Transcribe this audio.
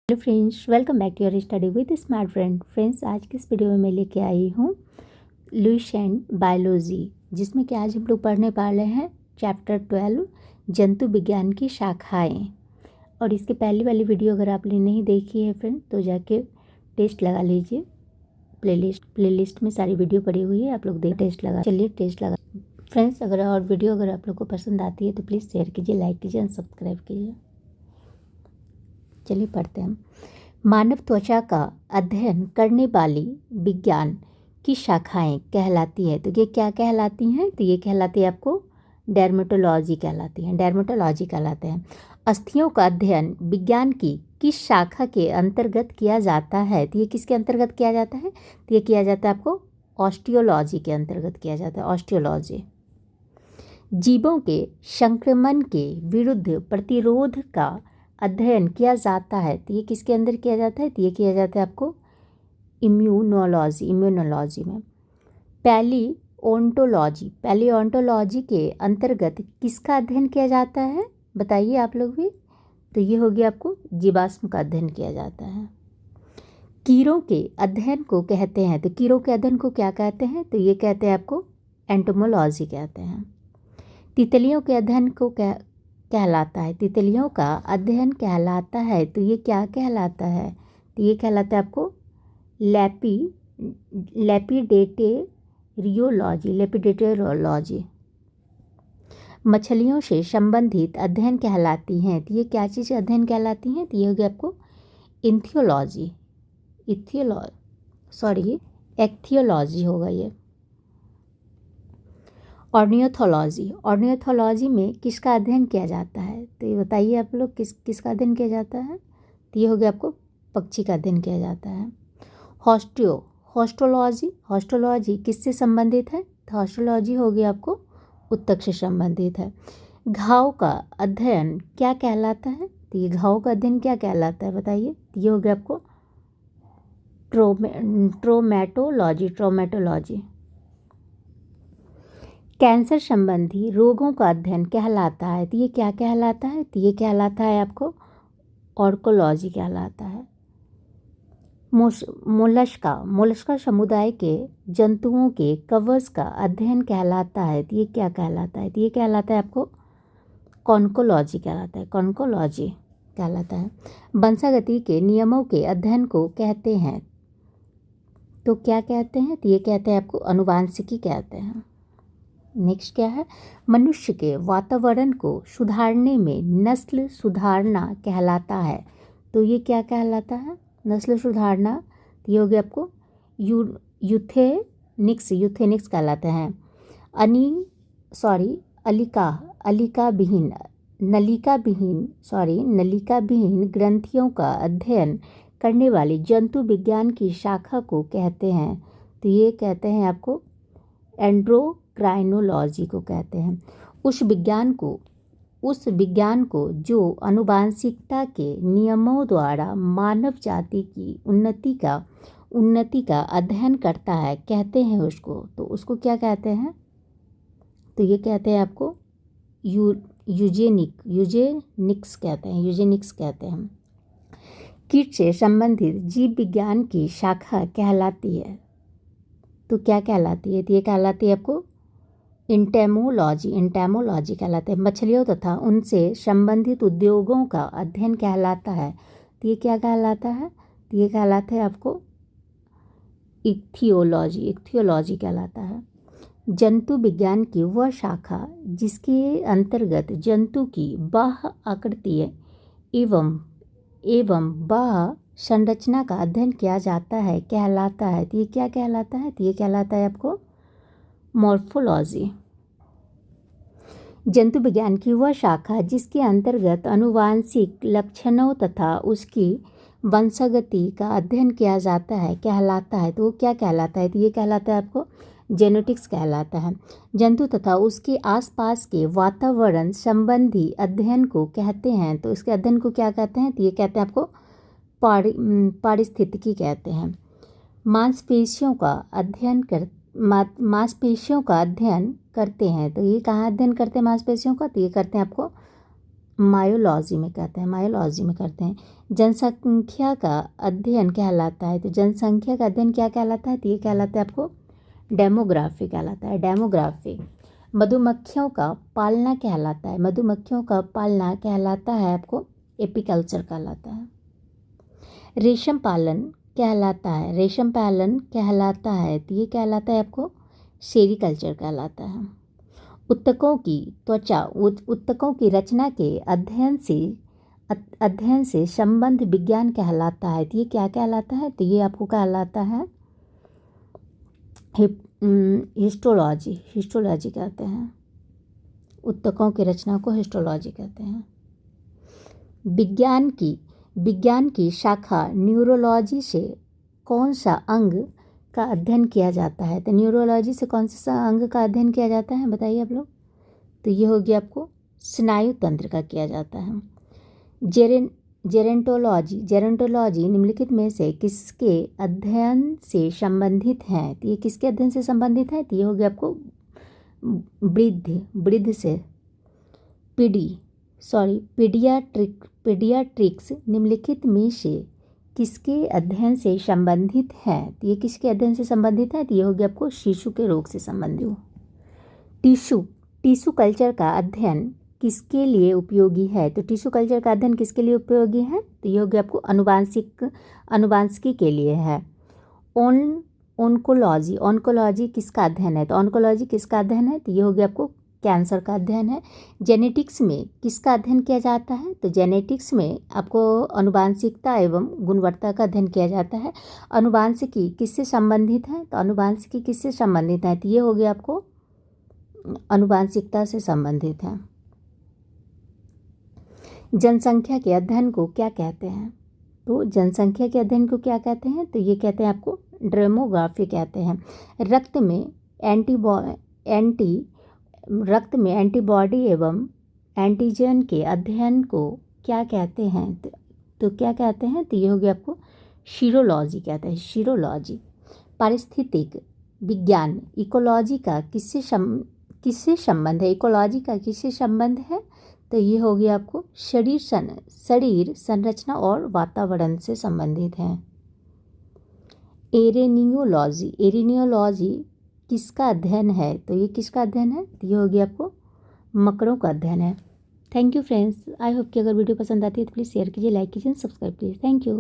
Hello friends, welcome back to your study with smart friends, आज की इस video में मैं लेके आई हूँ लुईस एंड बायोलॉजी, जिसमें कि आज हम लोग पढ़ने वाले हैं चैप्टर 12 जंतु विज्ञान की शाखाएं। और इसके पहली वाली वीडियो अगर आपने नहीं देखी है फ्रेंड तो जाके टेस्ट लगा लीजिए। प्लेलिस्ट में सारी वीडियो पड़ी हुई है, आप लोग देख टेस्ट लगा फ्रेंड्स। अगर वीडियो अगर आप लोग को पसंद आती है तो प्लीज़ शेयर कीजिए, लाइक कीजिए और सब्सक्राइब कीजिए। चलिए पढ़ते हैं। मानव त्वचा का अध्ययन करने वाली विज्ञान की शाखाएं कहलाती है। तो ये क्या कहलाती हैं? तो ये कहलाती है आपको डर्मेटोलॉजी कहलाती हैं। डर्मेटोलॉजी कहलाते हैं। अस्थियों का अध्ययन विज्ञान की किस शाखा के अंतर्गत किया जाता है? तो ये किसके अंतर्गत किया जाता है? तो ये किया जाता है आपको ऑस्टियोलॉजी के अंतर्गत किया जाता है, ऑस्टियोलॉजी। जीवों के संक्रमण के विरुद्ध प्रतिरोध का अध्ययन किया जाता है। तो ये किसके अंदर किया जाता है? तो ये किया जाता है आपको इम्यूनोलॉजी में। पैलियोंटोलॉजी के अंतर्गत किसका अध्ययन किया जाता है? बताइए आप लोग भी। तो ये हो गया आपको जीवाश्म का अध्ययन किया जाता है। कीड़ों के अध्ययन को कहते हैं। तो कीड़ों के अध्ययन को क्या कहते हैं? तो ये कहते हैं आपको एंटोमोलॉजी कहते हैं। तितलियों के अध्ययन को कहलाता है। तितलियों का अध्ययन कहलाता है। तो ये क्या कहलाता है? तो ये कहलाता है आपको लेपिडेटेरियोलॉजी। मछलियों से संबंधित अध्ययन कहलाती हैं। तो ये क्या चीज़ अध्ययन कहलाती हैं? तो ये हो गया आपको एक्थियोलॉजी होगा ये। ऑर्नियोथोलॉजी में किसका अध्ययन किया जाता है? तो ये बताइए आप लोग, किसका अध्ययन किया जाता है? तो ये हो गया आपको पक्षी का अध्ययन किया जाता है। हॉस्टोलॉजी किससे संबंधित है? तो हॉस्टोलॉजी हो गया आपको उत्तक से संबंधित है। घाव का अध्ययन क्या कहलाता है? तो ये घाव का अध्ययन क्या कहलाता है बताइए? तो ये हो गया आपको ट्रोमेटोलॉजी। कैंसर संबंधी रोगों का अध्ययन कहलाता है। तो ये क्या कहलाता है? तो ये कहलाता है आपको ऑर्कोलॉजी कहलाता है। मोलस्का समुदाय के जंतुओं के कवच का अध्ययन कहलाता है। तो ये क्या कहलाता है? तो ये कहलाता है आपको कॉन्कोलॉजी कहलाता है। वंशागति के नियमों के अध्ययन को कहते हैं। तो क्या कहते हैं? तो ये कहते हैं आपको आनुवांशिकी कहते हैं। नेक्स्ट क्या है? मनुष्य के वातावरण को सुधारने में नस्ल सुधारना कहलाता है। तो ये क्या कहलाता है? नस्ल सुधारना। तो ये हो गया आपको यूथेनिक्स कहलाते हैं। नलिका विहीन ग्रंथियों का अध्ययन करने वाली जंतु विज्ञान की शाखा को कहते हैं। तो ये कहते हैं आपको एंड्रोक्राइनोलॉजी को कहते हैं। उस विज्ञान को जो आनुवांशिकता के नियमों द्वारा मानव जाति की उन्नति का अध्ययन करता है कहते हैं उसको। तो उसको क्या कहते हैं? तो ये कहते हैं आपको यूजेनिक्स कहते हैं। कीट से संबंधित जीव विज्ञान की शाखा कहलाती है। तो क्या कहलाती है? तो ये कहलाती है आपको इंटेमोलॉजी कहलाते हैं। मछलियों तथा उनसे संबंधित उद्योगों का अध्ययन कहलाता है। तो ये क्या कहलाता है? तो ये कहलाता है आपको इक्थियोलॉजी कहलाता है। जंतु विज्ञान की वह शाखा जिसके अंतर्गत जंतु की बाह्य आकृति एवं बाह्य संरचना का अध्ययन किया जाता है कहलाता है। तो ये क्या कहलाता है? तो ये कहलाता है आपको मॉर्फोलॉजी। जंतु विज्ञान की वह शाखा जिसके अंतर्गत आनुवांशिक लक्षणों तथा उसकी वंशागति का अध्ययन किया जाता है कहलाता है। तो वो क्या कहलाता है? तो ये कहलाता है आपको जेनेटिक्स कहलाता है। जंतु तथा उसके आसपास के वातावरण संबंधी अध्ययन को कहते हैं। तो इसके अध्ययन को क्या कहते हैं? तो ये कहते हैं आपको पारिस्थितिकी कहते हैं। मांसपेशियों का अध्ययन करते हैं। तो ये कहाँ अध्ययन करते हैं मांसपेशियों का? तो ये करते हैं आपको मायोलॉजी में कहते हैं, मायोलॉजी में करते हैं। जनसंख्या का अध्ययन कहलाता है, तो जनसंख्या का अध्ययन क्या कहलाता है, तो ये कहलाता है आपको डेमोग्राफी कहलाता है, डेमोग्राफी। मधुमक्खियों का पालना कहलाता है, मधुमक्खियों का पालना कहलाता है आपको एपीकल्चर कहलाता है। रेशम पालन कहलाता है, रेशम पालन कहलाता है, तो ये कहलाता है आपको सेरीकल्चर कहलाता है। उत्तकों की त्वचा, उत्तकों की रचना के अध्ययन से संबंध विज्ञान कहलाता है, तो ये क्या कहलाता है, तो ये आपको कहलाता है हिस्टोलॉजी, हिस्टोलॉजी कहते हैं। उत्तकों की रचना को हिस्टोलॉजी कहते हैं। विज्ञान की शाखा न्यूरोलॉजी से कौन सा अंग का अध्ययन किया जाता है, तो न्यूरोलॉजी से कौन सा अंग का अध्ययन किया जाता है, बताइए आप लोग। तो ये हो गया आपको स्नायु तंत्र का किया जाता है। जेरेंटोलॉजी निम्नलिखित में से किसके अध्ययन से संबंधित है, तो ये किसके अध्ययन से संबंधित है, तो ये हो गया आपको वृद्ध से। पीडियाट्रिक्स निम्नलिखित में से किसके अध्ययन से संबंधित है, तो ये किसके अध्ययन से संबंधित है, तो ये हो गया आपको शिशु के रोग से संबंधित। टिश्यू कल्चर का अध्ययन किसके लिए उपयोगी है, तो टिश्यू कल्चर का अध्ययन किसके लिए उपयोगी है, तो ये हो गया आपको अनुवांशिकी के लिए है। ऑन्कोलॉजी किसका अध्ययन है, तो ऑन्कोलॉजी किसका अध्ययन है, तो ये हो गया आपको कैंसर का अध्ययन है। जेनेटिक्स में किसका अध्ययन किया जाता है, तो जेनेटिक्स में आपको अनुवांशिकता एवं गुणवत्ता का अध्ययन किया जाता है। अनुवांशिकी किससे संबंधित है, तो अनुवांशिकी किससे संबंधित है, तो ये हो गया आपको अनुवांशिकता से संबंधित है। जनसंख्या के अध्ययन को क्या कहते हैं, तो जनसंख्या के अध्ययन को क्या कहते हैं, तो ये कहते हैं आपको डेमोग्राफी कहते हैं। रक्त में एंटीबॉडी एवं एंटीजन के अध्ययन को क्या कहते हैं, तो क्या कहते हैं, तो ये हो गया आपको सीरोलॉजी कहते हैं, सीरोलॉजी। पारिस्थितिक विज्ञान इकोलॉजी का किससे संबंध है, इकोलॉजी का किससे संबंध है, तो ये हो गया आपको शरीर संरचना और वातावरण से संबंधित है। एरेनियोलॉजी किसका अध्ययन है, तो ये किसका अध्ययन है, तो ये हो गया आपको मकड़ों का अध्ययन है। Thank you friends, I hope कि अगर वीडियो पसंद आती है तो प्लीज़ शेयर कीजिए, लाइक कीजिए, सब्सक्राइब कीजिए। Thank you.